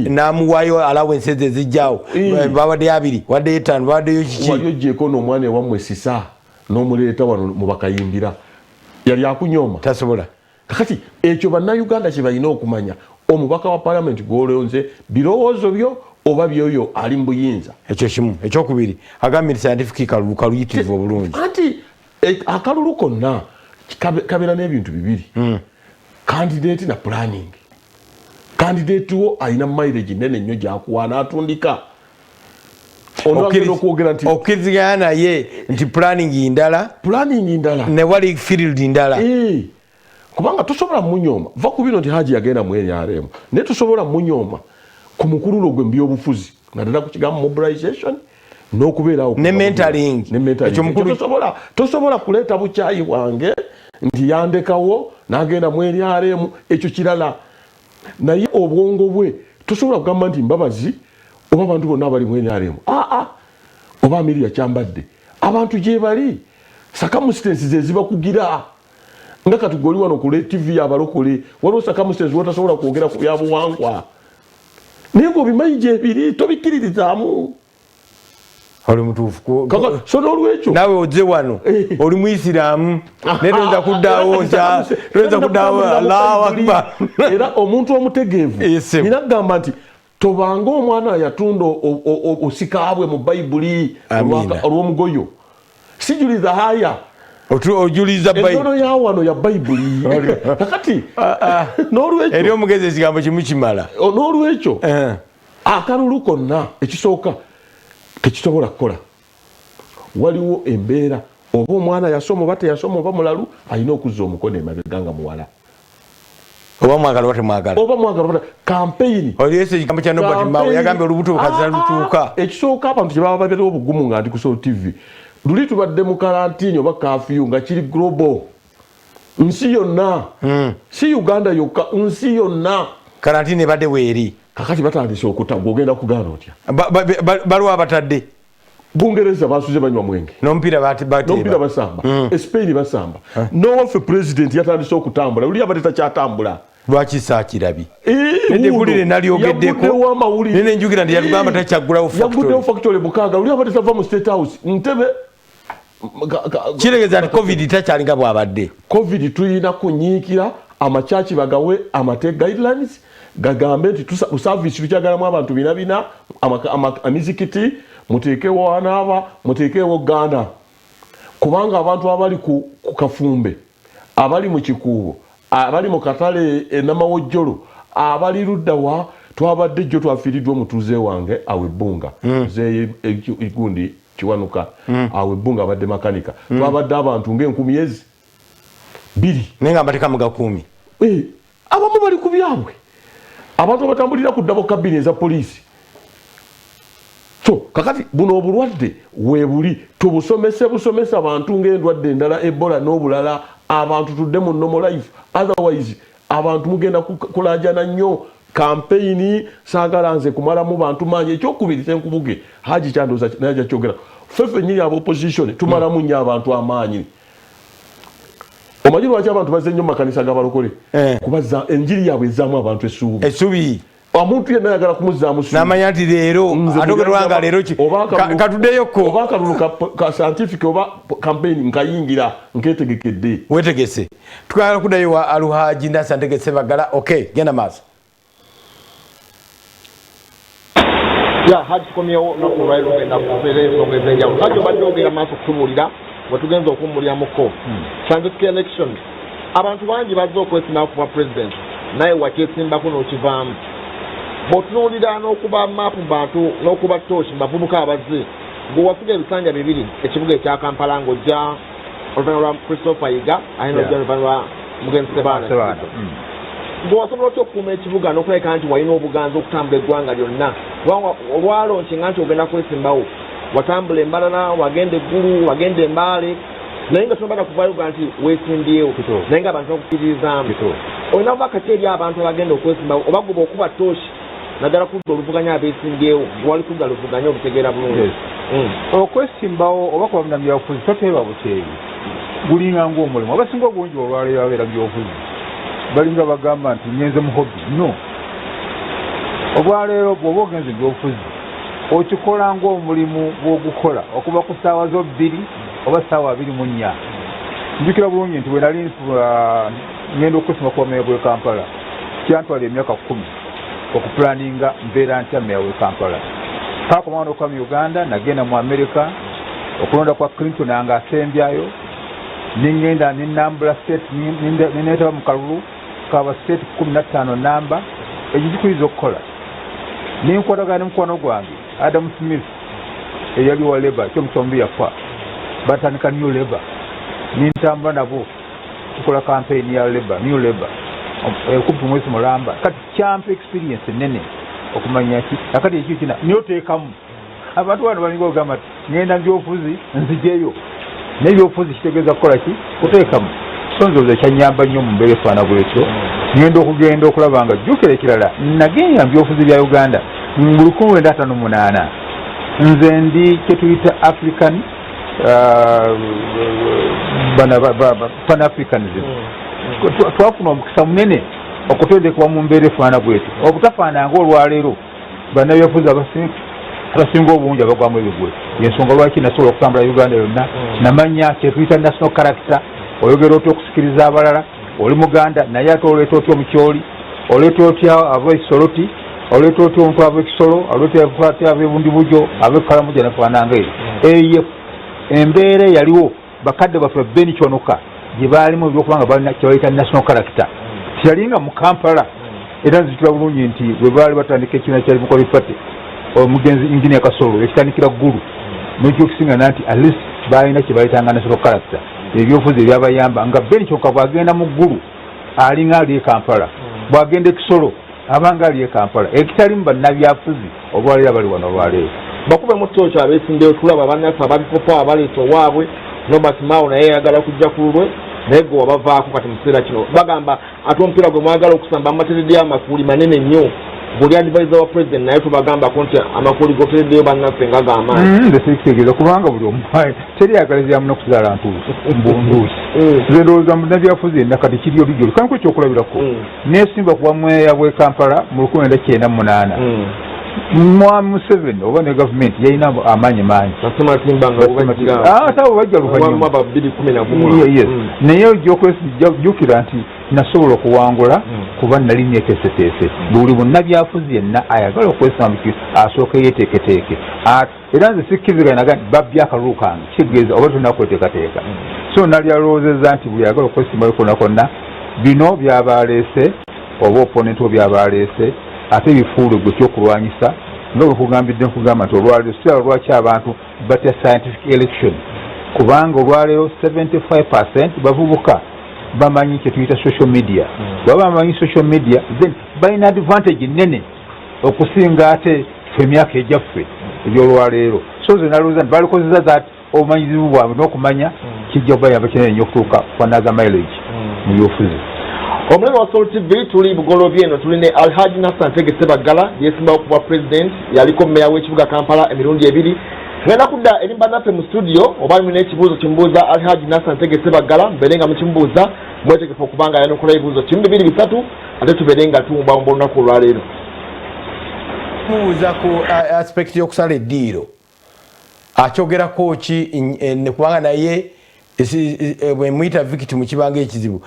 n'amuwaayo alawensi ze zijjawo babaddeyo abiri waddeyo etaano babaddeyo kiki wali oggyeko n'omwana ewammwe sisa n'omuleeta wano mu bakayimbira yali akunyooma tasobola kakati ekyo bannayuganda kye balina okumanya omubaka wa palamenti gw'olonze birowoozo byo oba byoyo ali mu buyinza ekyo kimu ekyokubiri agambye nti scientific kalulu kaluyitirivu obulungi anti akalulu konna kabeera n'ebintu bibiri candidate na planning candidate wo alina mileage nene nnyo gyakuwa n'atundika okkiriziganya naye nti planning ndala ne wali field ndala kubanga tosobola munyooma va ku bino nti Haji yagenda mu NRM naye tosobola munyooma ku mukululo gwe mbyobufuzi naddala ku kigambo mobilization n'okubeerawo ne mentoring tosobola kuleeta bukyayi bwange nti yandekawo n'agenda mu NRM ekyo kirala naye obwongo bwe tosobola kugamba nti mbabazi oba abantu bonna abali mu NRM oba Amelia kyambadde abantu gye bali circumstances ezibakugira nga katugoli wano ku TV abalokole waliwo circumstances wotasobola kwogera ku byabuwangwa naye ng'obimanyi gye biri tobikkiririzaamu oli mutuufu so n'olwekyo naawe ozze wano oli muisiraamu naye toyinza kuddaawo nkya toyinza kuddaawo Allahu Akbar era omuntu omutegeevu nina kugamba nti tobanga omwana yatunda osikaabwe mu bayibuli olw'omugoyo sijuliza haya ojuliza entono ya wano ya bayibuli kakati n'olwekyo eri omugezi ekigambo kimu kimala n'olwekyo akalulu konna ekisooka tekisobola kukola waliwo embeera oba omwana yasoma oba teyasoma oba mulalu alina okuzza omukono emabega nga muwala oba mwagala oba temwagala oba mwagala kampeyini oliyese ekigambo kya Nobert Mao yagambye olubuto bukazira lutuuka ekisooka abantu kye baba babeerawo obugumu nga ndi ku Soul TV luli tubadde mu kalantiini oba kafiyu nga kiri global nsi yonna si Uganda yokka nsi yonna kalantiini ebadde weeri kakati batandise okutagwa ogenda kugaana otya baliwo abatadde Bungereza basuze banywa mwenge n'omupiira n'omupiira basamba Spain basamba n'owaffe president yatandise okutambula luli abadde takyatambula lwaki saakirabi nedegulire nalyogeddeko nene njukira nti yatugamba takyaggulawo yaguddewo factory Bukaaga luli abadde tava mu State House Ntebe kiregeeza nti covid takyalinga bwabadde covid tuyina kunyiikira amakyaki bagawe amate guidelines gagambe nti service tukyagalamu abantu bina amizikiti muteekewo anaaba muteekewo Uganda kubanga abantu abali ku kafumbe abali mu kikuubo abali mu katale enamawojjolo abali luddawa twabadde jjo twafiiriddwa omutuuze wange awe Bbunga ze igundi Kiwanuka awe Bbunga abadde makanika twabadde abantu ng'enkumi bbiri naye nga amateeka mugakuumi abamu bali ku byabwe abantu batambulira ku ddabo kabini eza poliisi so kakati buno obulwadde weebuli busomesa abantu ng'endwadde endala Ebola n'obulala abantu tudde mu normal life otherwise abantu mugenda kulajana nnyo kampeyini saagala nze kumalamu bantu manyi ekyokubiri senkubuge Haji Kyandoza naye kyogera fefe nyiri aba opposition tumalamu nnyo abantu amaanyi omanyi lwaki abantu bazze nnyo mu makanisa g'abalokole kuba enjiri yaabwe ezzaamu abantu essuubi omuntu yenna ayagala kumuzzaamu essuubi n'amanya nti leero atogerwanga leero katuddeyoko oba akalulu ka scientific oba campaign nkayingira nkeetegekedde weetegese tukagala kuddayo wa Alhaji Nasser Ntegese Bagala genda maaso Haji tukomyewo n'olwaliro ogenda kubeera ensonga ez'enjawulo Haji obadde ogenda maaso kutubuulira we tugenza okummuliramuko scientific elections abantu bangi bazze okwesima kuba president naye wakyesimbako n'okivaamu bw'otunuulira n'okuba maapu bantu n'okuba tooshi mu bavubuka abazze ng'owafuga ebisanja bibiri ekibuga ekya Kampala ng'ojja oluvannyuma lwa Christopher Yiga ate n'ojja oluvannyuma lwa Mugenzi Sebaana ng'owasobola otya okukuuma ekibuga n'okulabika nti walina obuganzi okutambula eggwanga lyonna kubanga olwalonkinga nti ogenda kwesimbawo watambula embalala wagenda eggulu wagenda embaale naye nga tonoba nakuvayoga nti weesimbyewo naye nga abantu bakukkiririzaamu olina kuba kati eri abantu abagenda okwesimbawo oba guba okuba tooshi naddala kudda oluvuganya abeesimbyewo wali kudda luvuganya obutegeera bulungi okwesimbawo oba kuba munabyabufuzi toteeba buteebi gulinga ng'omulimu abasinga obungi olwaleero abeera byobufuzi balinga bagamba nti ngenze mu hobby no olwaleero bw'oba ogenze byobufuzi okikola ng'omulimu gw'ogukola okuva ku ssaawa zo 2 oba ssaawa 24 njukira bulungi nti bwe nali ngenda okusima kuba meya bw'e Kampala kyantwala emyaka 10 okupulaninga mbeera ntya meya w'e Kampala kaakomanda okuva mu Uganda nagenda mu America okulonda kwa Clinton nga asembyayo ningenda ninambula state nineetaba mu kalulu kaba state 15 namba egizikuyinza okukola ninkwatagana ne mukwano gwange Adam Smith eyali wa Labour kyomusombi yafa batandika New Labour nintambula nabo tukola campaign ya Labour New Labour kumpi mwezi mulamba kati champ experience nene okumanya ki akati ekyo kina niyo teekamu abantu bano balinga ogamba ngenda byofuzi nzijeyo n'ebyofuzi kitegeeza kukola ki kuteekamu sonzoza kyanyamba nnyo mu mbeera efaana bwekyo ngenda okugenda okulaba nga jjukira ekirala nagenda byofuzi bya Uganda mu 1958 nze ndi kyetuyita African Pan-Africanism twafuna omukisa munene okutendekebwa mu mbeera efaana bwetyo obutafaananga olwaleero bannabyafuzi abasinga obungi abagwamu ebigwe yensonga lwaki nasobola okutambula Uganda yonna namanya kyetuyita national character oyogera otya okusikiriza abalala oli Muganda naye ate oleeta otya omukyoli oleeta otya ab'ekisoloti oleeta otya omuntu ab'ekisolo oleeta otya ab'ebundi bujo ab'ekalamuja nafaananga eyo embeera yaliwo bakadde baffe Beni Kyonoka gye baalimu ebyokubanga balina kyebayita national character tiyalinga mu Kampala era nzitula bulungi nti bwe baali batandika ekibiina kya Democratic Party omugenzi Engineer Kasolo ekitandikira ggulu n'ekyokusinga nti at least balina kye bayitanga national character ebyobufuzi ebyabayamba nga Beni Kyonoka bw'agenda mu ggulu alinga ali e Kampala bw'agenda ekisolo abanga ali e Kampala ekitalimu bannabyabufuzi olwaleero abali wano olwaleero bakube mu tooki abeesimbayo tulaba bannaffe ababikopa abaleeta owaabwe Robert Mao naye yagala kujja ku lulwe naye gwe wabavaako kati mu kiseera kino bagamba ate omupiira gwe mwagala okusamba amatereddeyo amakuuli manene nnyo buli advisor wa president naye tubagambako nti amakuuli gotereddeyo bannaffe nga g'amaanyi kitegeeza kubanga buli omu teri ayagaliza yamu n'okuzaala mbunduusi nze ndowooza munnabyabufuzi yenna kati kiri olijjo kanko ekyokulabirako neesimba kuba mweya bw'e Kampala mu 1998 Mwami Museveni oba ne gavumenti yalina amaanyi mangi ate abo bajja luvannyuma naye ojjukira nti nasobola okuwangula kuba nali neeteeseteese buli munnabyabufuzi yenna ayagala okwesamba asooka yeeteeketeeke era nze sikkiriziganya naga nti babbye akalulu kange kitegeeza oba tulina kweteekateeka so nali alowoozezza nti buli ayagala okwesimbayo konna konna bino byabaleese oba oponenti o byabaleese ate bifuule gwe kyokulwanyisa nga bwekugambidde nkugamba nti olwaleero sira lwaki abantu batya scientific election kubanga olwaleero 75% bavubuka bamanyi kyetuyita social media baba bamanyi social media then balina advantage nene okusinga ate emyaka ejjaffe ebyolwaleero so ze nalowooza nti balikozesa that obumanyizibu bwabwe n'okumanya kijja kubayamba kinene nnyo okutuuka kwanaga mileage mu byobufuzi omulema wa Soul TV tuli bugolobye eno tuli ne Alhaji Nassan Tegese Bagala yesimbawo kuba president yaliko mmeya w'ekibuga Kampala emirundi ebiri ngenda kudda eri bannaffe mu studio oba mulina ekibuuzo kimubuuza Alhaji Nassan Tegese Bagala mbeere nga mukimubuuza mwetegefu okubanga yanokola ebibuuzo kimu bibiri bisatu ate tubeere nga tuwumbawumba olunaku olwaleero mubuuza ku aspect y'okusala eddiiro akyogerako ki kubanga naye bwe muyita victim kibanga ekizibu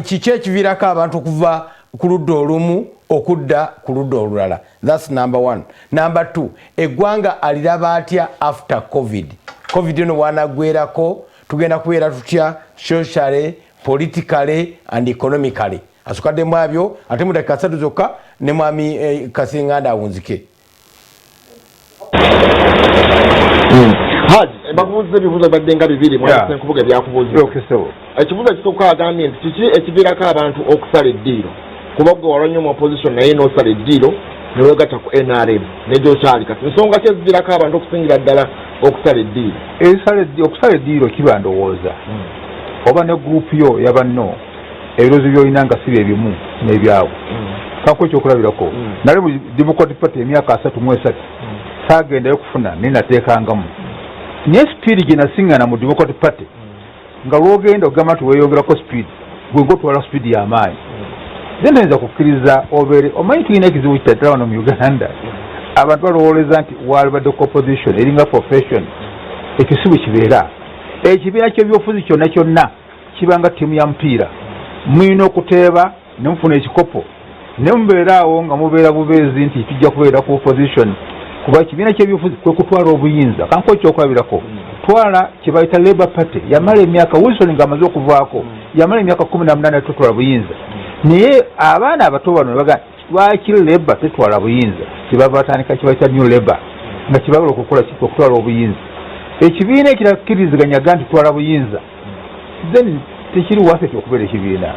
kiki ekiviirako abantu okuva ku ludda olumu okudda ku ludda olulala thats number 1 number 2 eggwanga aliraba atya after covid eno bwanaggwerako tugenda kubeera tutya socially politically and economically asukaddemu abyo ate mu dakika 3 zokka ne mwami Kasinganda awunzike Haji bakubuuza ebibuuzo badde nga bibiri mwase nkubuga ebyakubuuzibwa ekibuuzo ekisooka agambye nti kiki ekiviirako abantu okusala eddiiro kuba gwe walwa nnyo mu opposition naye n'osala eddiiro ne weegatta ku NRM ne gy'okyali kati nsonga ki eziviirako abantu okusingira ddala okusala eddiiro okusala eddiiro kiba ndowooza oba ne gurupu yo yabanno ebiroozi by'olina nga si bye bimu n'ebyawo kako ekyokulabirako nali mu Democratic Party emyaka 33 saagendayo kufuna naye nateekangamu naye sipiidi gye nasiŋŋana mu Democratic Party nga lwogenda ogamba nti weeyongerako sipiidi gwe otwala sipiidi y'amaanyi ze nayinza kukkiriza obeere omanyi tulina ekizibu kitaddala wano mu Uganda abantu balowooleza nti waalibadde opposition eringa profession ekisibu kibeera ekibiina ky'ebyobufuzi kyonna kyonna kibanga ttiimu ya mupiira mulina okuteeba ne mufuna ekikopo ne mubeera awo nga mubeera bubeezi nti tujja kubeera ku opposition kuba ekibiina ky'ebyobufuzi kwe kutwala obuyinza kanko ekyokulabirako twala kye bayita Labour Party yamala emyaka Wilson ng'amaze okuvaako yamala emyaka 18 tetwala buyinza naye abaana abato bano ne baga lwaki Labour tetwala buyinza kyebava batandika kye bayita New Labour nga kibagala okukola okutwala obuyinza ekibiina ekirakkiriziganya nti twala buyinza then tekiri waffe okubeera ekibiina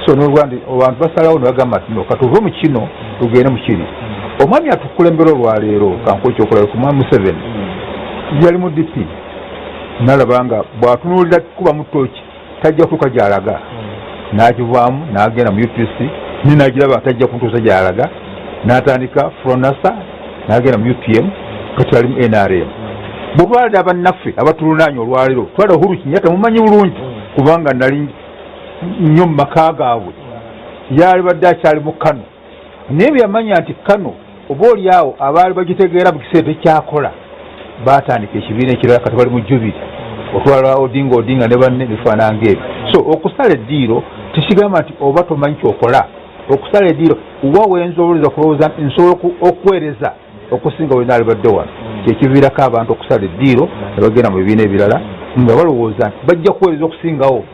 so n'olwandi abantu basalawo ne bagamba nti no katuve mu kino tugende mu kiri omwami atukulembera olwaleero kanko ekyokulaba ku mwami Museveni yali mu DP nalaba nga bw'atunuulira kuba mu ttooki tajja kutuuka gy'alaga n'agivaamu n'agenda mu UPC ne n'agiraba tajja kuntuusa gy'alaga n'atandika Fronasa n'agenda mu UPM kati ali mu NRM bw'olwalira abannaffe abatulunaanya olwaleero twala Uhuru Kenyatta mumanyi bulungi kubanga nali nnyo mu maka gaabwe yali badde akyali mu Kano naye byamanya nti Kano oba oli awo abaali bagitegeera mu kiseera tekyakola batandika ekibiina ekirala kati bali mu Jubilee otwala Odinga ne banne bifaanana ng'ebyo. So okusala eddiiro tekigamba nti oba tomanyi kyokola. Okusala eddiiro wa wenzowoleza kulowooza nsobola okuweereza okusinga we naalibadde wano kyekiviirako abantu okusala eddiiro ne bagenda mu bibiina ebirala nga balowooza nti bajja kuweereza okusingawo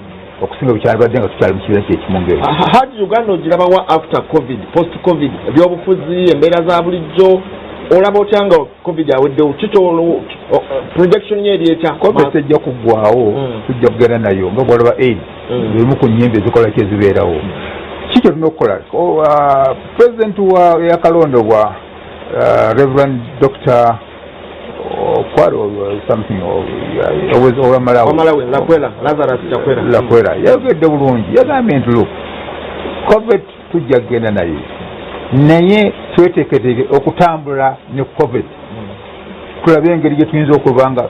bukyalibadde nga tukyali mu kibiina kyekimu ng'ebyo. Haji Uganda ogirabawa after covid post covid ebyobufuzi embeera za bulijjo olaba otya nga covid aweddewo kikyolo projection ye eryetya covid ejja kuggwawo tujja kugenda nayo nga bwalaba aid ebimu ku nnyimba ezikola ki ezibeerawo kikyo tulina okukola. President yakalondebwa Reverend Dr. something owa Malawi Lazarus Chakwera yayogedde bulungi yagambye nti covid tujja kugenda naye tweteeketeeke okutambula ne covid tulabe engeri gye tuyinza okubanga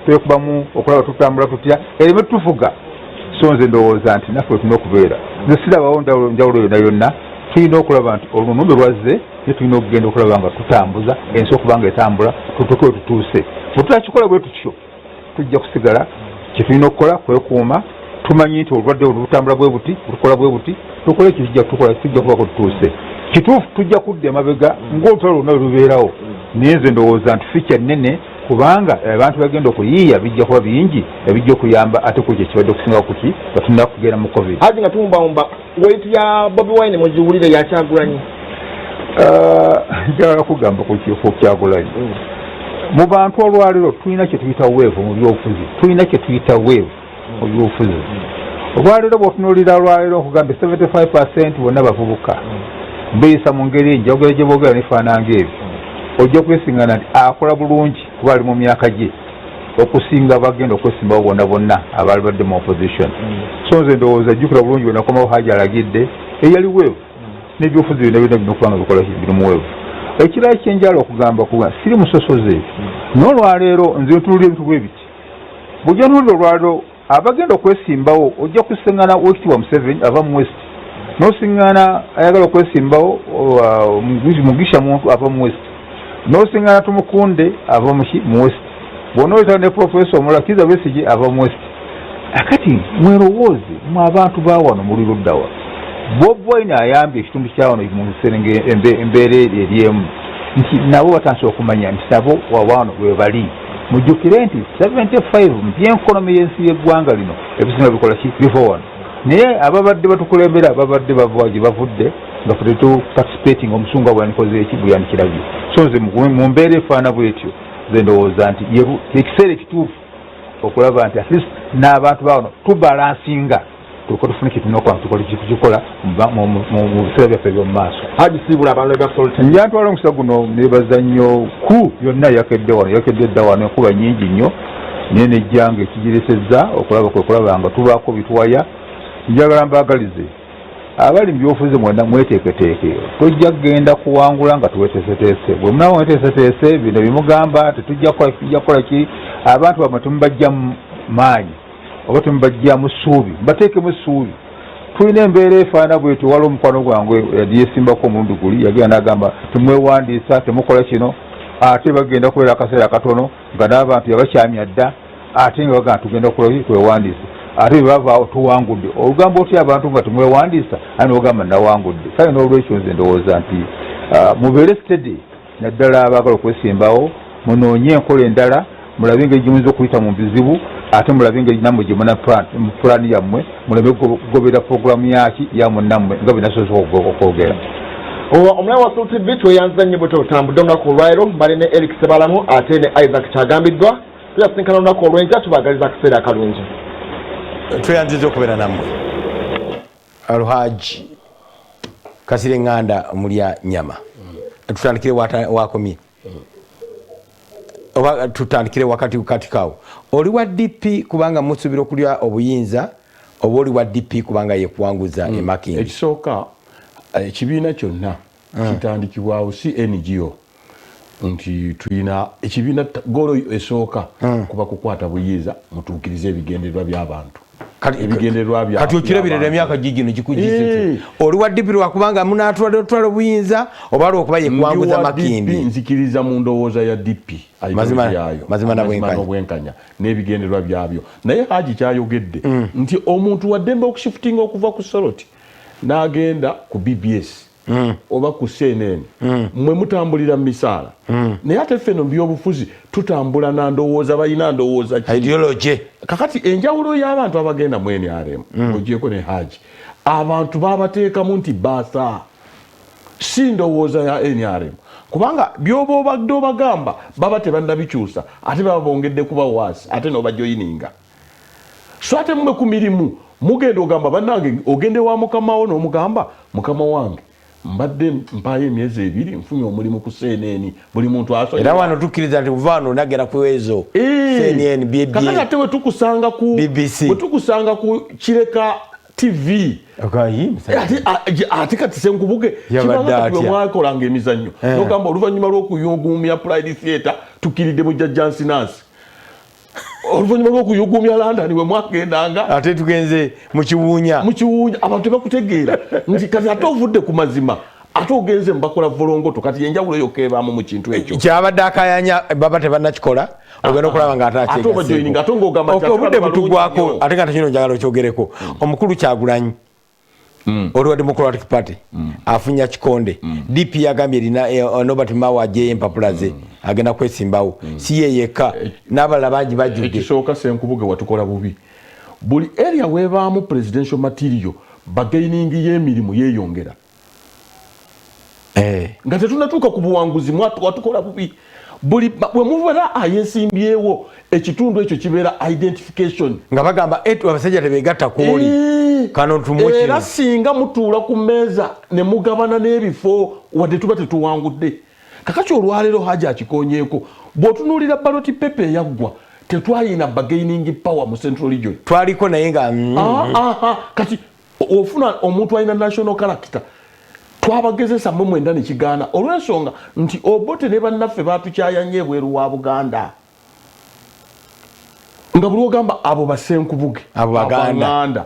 twekubamu okulaba tutambula tutya ereme tufuga. So nze ndowooza nti naffe tulina okubeera nze sirabawo njawulo yonna yonna tulina okulaba nti olunumbe lwazze ye tulina okugenda okulaba nga tutambuza ensi okubanga etambula tutuke we tutuuse. bwe tutakikola bwe tutyo tujja kusigala kye tulina okukola kwekuuma tumanyi nti olwadde olutambula bwe buti olukola bwe buti tukole tujja kubako tutuuse. Kituufu tujja kudda emabega ng'olutalo lwonna lubeerawo naye nze ndowooza nti ficha nnene kubanga abantu bagenda okuyiiya bijja kuba bingi ebijja okuyamba ate ku kyekibadde okusinga kuki nga tulina kugenda mu covid. Haji nga tumbawumba weitu ya Bobi Wine mugiwulire ya Kyagulanyi njagala kugamba ku Kyagulanyi mu bantu olwaliro tulina kye tuyita weevu mu byobufuzi olwaliro bw'otunuulira olwaliro nkugambye 75% bonna bavubuka beeyisa mu ngeri enjawulo gye boogera nefaanana ng'ebyo ojja kwesiŋŋana nti akola bulungi kuba ali mu myaka gye okusinga bagenda okwesimbawo bonna abaali badde mu opposition. So nze ndowooza jjukira bulungi bwe nakomawo Haji alagidde eyali weevu n'ebyobufuzi byonna birina okubanga bikola biri mu weevu. Ekirala kyenjala okugamba kuba siri musosoze n'olwaleero nze ntunuulira ebintu bwe biti bw'ojja ntunuulira olwaleero abagenda okwesimbawo ojja kusiŋŋana Oweekitiibwa Museveni ava mu West n'osiŋŋana ayagala okwesimbawo Mugisha Muntu ava mu West n'osiŋŋana Tumukunde ava mu West bw'onooleta ne Professor omulala Kizza Besigye ava mu West. Akati mwerowooze mu abantu ba wano muli luddawa Bobi Wine ayambye ekitundu kya wano mu Serengeti embeera eryemu nti nabo batandise okumanya nti nabo wawano we bali. Mujjukire nti 75 mu byenkonomi y'ensi y'eggwanga lino ebisinga bikola ki biva wano naye ababadde batukulembera babadde bava gye bavudde nga ffe participating omusungu bwanikoze eki bwe yandikirabye. So nze mu mbeera efaana bwetyo nze ndowooza nti ekiseera ekituufu okulaba nti at least n'abantu bawano tubalansinga tuliko tufune kye tulina okuba tukikola mu biseera byaffe eby'omu maaso. Haji Siibula abantu ebyasolta njantwala omukisa guno neebaza nnyo ku yonna yakedde dda wano enkuba nnyingi nnyo naye nejjanga ekigiresezza okulaba kwe kulaba nga tubaako bituwaya. Njagala mbaagalize abali mu byobufuzi mwena mweteeketeeke tojja kugenda kuwangula nga tuweteeseteese bwe munaaba mweteeseteese bino bimugamba tetujja kukola ki abantu bamwe temubajjamu maanyi oba temubajjamu ssuubi mbateekemu essuubi. Tulina embeera efaana bwetyo waliwo omukwano gwange yali yesimbako omulundi guli yagenda n'agamba temwewandiisa temukola kino ate bagenda kubeera akaseera katono nga n'abantu yabakyamya dda ate nga bagamba tugenda kukola twewandiisa ate bavaawo tuwangudde olugamba otya abantu nga temwewandiisa ani ogamba nawangudde. Kale n'olwekyo nze ndowooza nti mubeere steady naddala abaagala okwesimbawo munoonye enkola endala mulabe engeri gimuyinza okuyita mu bizibu ate mulabe engeri nammwe gye muna pulaani yammwe mulabe kugoberera puroguramu yaki yammwe nammwe nga bwe nasobola okwogera. Omulamu wa Soul TV tweyanza nnyo bwe tutambudde olunaku olwaleero mbali ne Eric Sebalamu ate ne Isaac Kyagambiddwa tuyasinkana olunaku olw'enkya tubaagaliza akaseera akalungi. Tweyanziza okubeera nammwe. Alhaji Kasire Nganda mulya nyama tutandikire wakomye oba tutandikire wakati kawo oli wa DP kubanga musuubira okulya obuyinza oba oli wa DP kubanga yekuwanguza emaking. Ekisooka ekibiina kyonna kitandikibwawo si NGO nti tulina ekibiina golo esooka kuba kukwata buyinza mutuukirize ebigendererwa by'abantu ebigendererwa bya kati okirabirira emyaka gigino gikujise oli wa DP wakubanga munatwala obuyinza oba okuba yekuwanguza Makindi nzikiriza mu ndowooza ya DP mazima n'obwenkanya n'ebigendererwa byabyo naye Haji kyayogedde nti omuntu waddembe okushifutinga okuva ku Soroti n'agenda ku BBS oba ku CNN mwe mutambulira mu misaala naye ate ffe no byobufuzi tutambula na ndowooza balina ndowooza ideology kakati enjawulo y'abantu abagenda mu NRM ogyeko ne Haji abantu babateekamu nti baasa si ndowooza ya NRM kubanga byoba obadde obagamba baba tebannabikyusa ate baba bongedde kuba waasi ate n'obajoyininga so ate mmwe ku mirimu mugenda ogamba bannange ogende wa mukamawo n'omugamba mukama wange mbadde mpaye emyezi 2 nfunye omulimu ku CNN buli muntu asobola era wano tukkiriza nti vano nagera ku ezo CNN BBS kakati ate we tukusanga ku BBC we tukusanga ku Kireka TV ate kati Senkubuge kibanga twe mwakolanga emizannyo nogamba oluvannyuma lw'okuyugumya Pride Theatre tukiridde mu Jajjansi Nansi oluvannyuma lw'okuyugumya London we mwagendanga ate tugenze mu kiwuunya abantu tebakutegeera nti kati ate ovudde ku mazima ate ogenze mbakola volongoto kati enjawulo yokebaamu mu kintu ekyo kyabadde akayanya baba tebannakikola ogenda okulaba ng'ateobudde butugwako ate nga tekino njagala okyogereko omukulu Kyagulanyi oli wa Democratic Party afunya kikonde DP yagambye erina Nobert Mao ajeyo empapula ze agenda kwesimbawo si ye yekka n'abalala bangi bajjudde ekisooka Senkubuge watukola bubi buli area weebaamu presidential material bagaining y'emirimu yeeyongera nga tetunatuuka ku buwanguzi watukola bubi buli we muvera ayeesimbyewo ekitundu ekyo kibeera identification nga bagamba abasajja tebeegatta kwoli kano tumukino era singa mutuula ku mmeeza ne mugabana n'ebifo wadde tuba tetuwangudde kakati olwaleero Haji akikonyeeko bw'otunuulira ballot paper eyaggwa tetwalina bargaining power mu Central Region twaliko naye nga kati ofuna omuntu alina national character twabagezesa mu mwenda ne kigaana olw'ensonga nti Obote ne bannaffe baatukyayanye ebweru wa Buganda nga buli ogamba abo Basenkubuge abo Baganda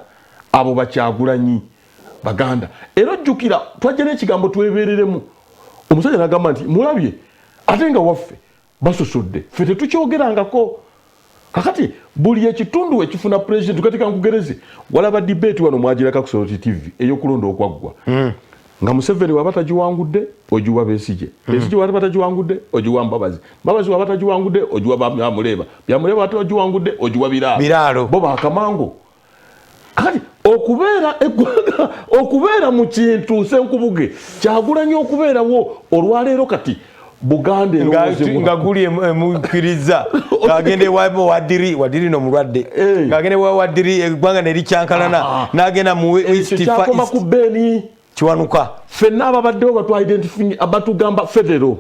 abo Bakyagulanyi Baganda era ojjukira twajja n'ekigambo twebeereremu omusajja n'agamba nti mulabye ate nga waffe basosodde ffe tetukyogerangako kakati buli ekitundu ekifuna president kati kankugereze walaba debate wano mwagiraka ku Soroti TV ey'okulonda okwaggwa nga Museveni waba tagiwangudde ogiwa Besigye Besigye waba tagiwangudde ogiwa Mbabazi waba tagiwangudde ogiwa Byamuleeba waba tagiwangudde ogiwa Biraalo bo bakamango kati okubeera mu kintu Senkubuge Kyagulanyi okubeerawo olwaleero kati Buganda nga guli mukiriza ngagende wadiri no mulwadde ngagende wadiri eggwanga nerikyankalana n'agenda mu East kyakoma ku Beni kiwanuka ffenna ababaddewo batu identifying abatugamba federal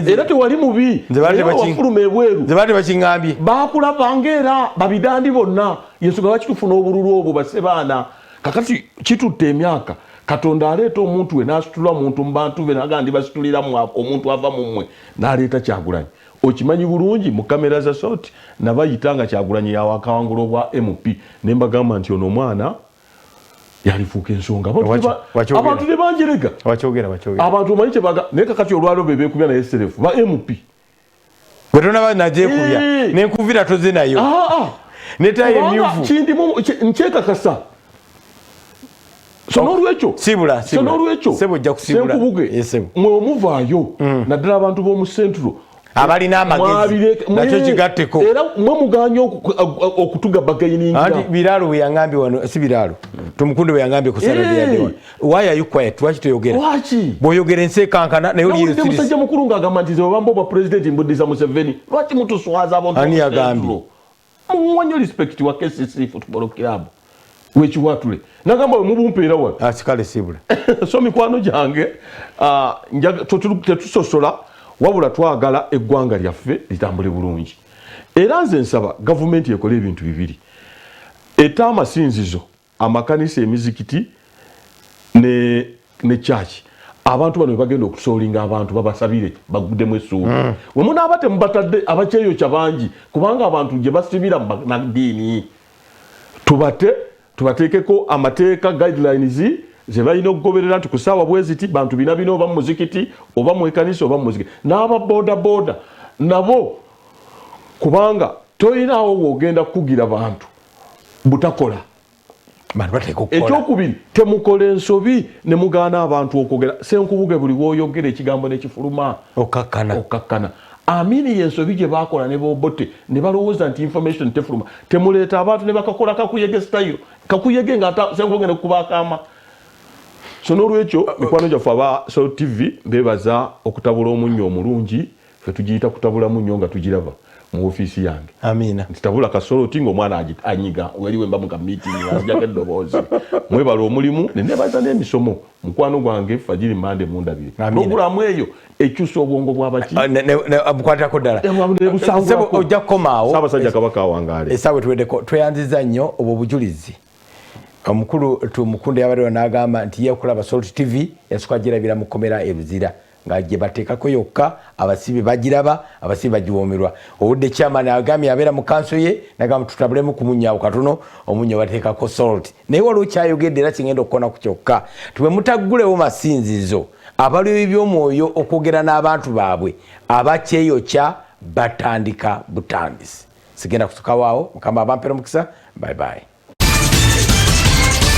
era tewali mubi wafuluma ebweru nze baate bakiŋŋambye baakulabanga era babidandi bonna yensonga lwaki tufuna obululu obwo basebaana kakati kitutte emyaka Katonda aleeta omuntu we n'asitula omuntu mu bantu be n'agamba ndibasituliramu omuntu ava mu mmwe n'aleeta Kyagulanyi okimanyi bulungi mu kamera za Soroti nabayita nga Kyagulanyi yawakawangulo bwa MP ne mbagamba nti ono omwana yalifuuka ensonga abantu ne banjerega abantu omanyi kyebaga naye kakati olwaliro be beekubya naye serefu ba MP bwe tonaba nagyekubya nenkuvira toze nayo netayo emyufu kindimu nkyekakasa sonolwekyo Senkubuge mwe omuvaayo naddala abantu b'omu Central abalina amagezi nakyo kigatteko era mwe muganye okutuga bagainingira anti Biraalo bwe yangambye wano si Biraalo tumukunde bwe yangambye ku Saturday ya dewa why are you quiet lwaki toyogera bw'oyogera ensekankana naye oli musajja mukulu ng'agamba nti bamba obwa president mbuddiza Museveni lwaki mutuswaza abantu ani yagambye muwanyo respect wa KCC Football Club wekiwatule nagamba we mubumpeera wano asikale sibula so mikwano gyange tetusosola wabula twagala eggwanga lyaffe litambule bulungi era nze nsaba gavumenti ekola ebintu bibiri eta amasinzizo amakanisa emizikiti ne church abantu bano bagenda okusoolinga abantu babasabire baguddemu essuubi wemunaaba temubatadde abakyeyokya bangi kubanga abantu gye basibira na ddiini tubateekeko amateeka guidelines ze balina okugoberera nti ku ssaawa bwe ziti bantu bina bina oba mu muzikiti oba mu ekanisa oba mu muzikiti n'ababoodabooda nabo kubanga toyinaawo woogenda kukugira bantu butakola ekyokubiri temukola ensobi ne mugaana abantu okwogera senkubuge buli wooyogera ekigambo n'ekifuluma okakkana amini yensobi gye baakola ne bobote ne balowooza nti information tefuluma temuleeta abantu ne bakakola kakuyege style kakuyege nga senkubuge ne kubaakaama so n'olwekyo mikwano gyaffe aba Soul TV beebaza okutabula omunnyo omulungi fe tugiyita kutabula munnyo nga tugiraba mu ofiisi yange amina ntitabula kasoloti ng'omwana anyiga waliwe mba muka meeting azijako eddoboozi mwebala omulimu nenebaza n'emisomo mukwano gwange Fajiri Mande mundabire puroguramu eyo ekyusa obwongo bw'abaki bukwatako ddala ojja kukomaawo Ssaabasajja Kabaka awangaale essaawa tuweddeko tweyanziza nnyo obwo bujulizi omukulu Tumukunde yabaddewo n'agamba nti ye okulaba Salt TV yasooka girabira mu kkomera e Luzira nga gye bateekako yokka abasibe bagiraba abasibe bagiwoomerwa obudde chairman agambye abeera mu kanso ye nagamba tutabulemu ku munnyo awo katono omunnyo bateekako salt naye waliwo kyayogedde era kigenda okukona ku kyokka twe mutaggulewo masinzizo abaliwo ebyomwoyo okwogera n'abantu baabwe abakyeyokya batandika butandisi sigenda kusukawaawo mukama abampera omukisa bye bye